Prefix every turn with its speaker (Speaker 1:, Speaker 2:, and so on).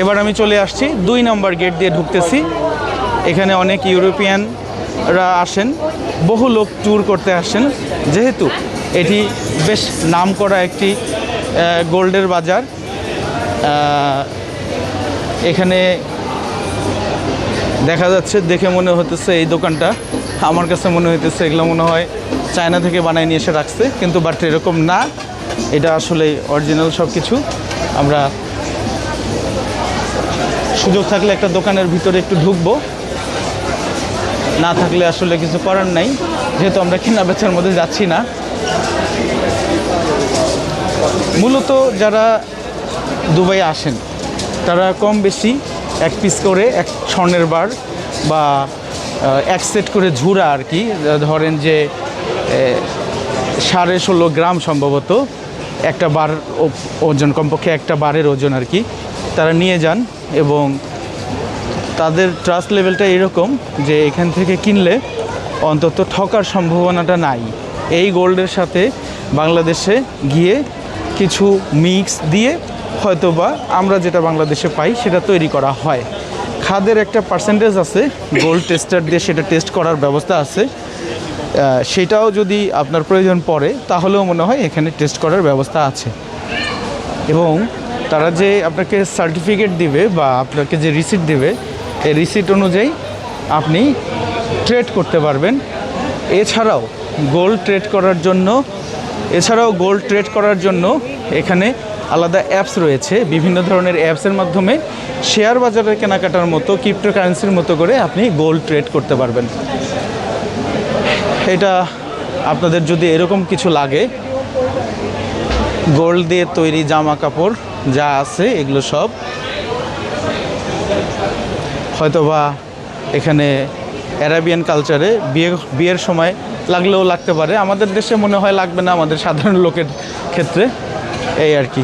Speaker 1: এবার আমি চলে আসছি 2 নম্বর গেট দিয়ে ঢুকতেছি। এখানে অনেক ইউরোপিয়ানরা আসেন, বহু লোক ট্যুর করতে আসেন, যেহেতু এটি বেশ নামকরা একটি গোল্ডের বাজার। এখানে দেখা যাচ্ছে, দেখে মনে হতেছে এই দোকানটা, আমার কাছে মনে হইতেছে এগুলো মনে হয় চায়না থেকে বানায় নিয়ে এসে রাখছে, কিন্তু বাট এরকম না, এটা আসলে অরিজিনাল সব কিছু। আমরা সুযোগ থাকলে একটা দোকানের ভিতরে একটু ঢুকবো, না থাকলে আসলে কিছু করার নাই, যেহেতু আমরা কেনা বেচার মধ্যে যাচ্ছি না। মূলত যারা দুবাই আসেন তারা কম বেশি 1 পিস করে এক স্বর্ণের বার বা 1 সেট করে ঝুরা আর কি, ধরেন যে 16.5 গ্রাম সম্ভবত একটা বার ওজন, কমপক্ষে একটা বারের ওজন আর কি, তারা নিয়ে যান। এবং তাদের ট্রাস্ট লেভেলটা এরকম যে এখান থেকে কিনলে অন্তত ঠকার সম্ভাবনাটা নাই। এই গোল্ডের সাথে বাংলাদেশে গিয়ে কিছু মিক্স দিয়ে হয়তোবা আমরা যেটা বাংলাদেশে পাই সেটা তৈরি করা হয়। খাদের একটা পার্সেন্টেজ আছে, গোল্ড টেস্টার দিয়ে সেটা টেস্ট করার ব্যবস্থা আছে, সেটাও যদি আপনার প্রয়োজন পড়ে তাহলেও মনে হয় এখানে টেস্ট করার ব্যবস্থা আছে। এবং তারা যে আপনাকে সার্টিফিকেট দিবে বা আপনাকে যে রিসিট দেবে, এই রিসিট অনুযায়ী আপনি ট্রেড করতে পারবেন। এছাড়াও গোল্ড ট্রেড করার জন্য এখানে আলাদা অ্যাপস রয়েছে। বিভিন্ন ধরনের অ্যাপসের মাধ্যমে শেয়ার বাজারের কেনাকাটার মতো, ক্রিপ্টোকারেন্সির মতো করে আপনি গোল্ড ট্রেড করতে পারবেন। এটা আপনাদের যদি এরকম কিছু লাগে, গোল্ড দিয়ে তৈরি জামা কাপড় যা আছে এগুলো সব হয়তোবা এখানে অ্যারাবিয়ান কালচারে বিয়ের সময় লাগলেও লাগতে পারে। আমাদের দেশে মনে হয় লাগবে না, আমাদের সাধারণ লোকের ক্ষেত্রে এই আর কি।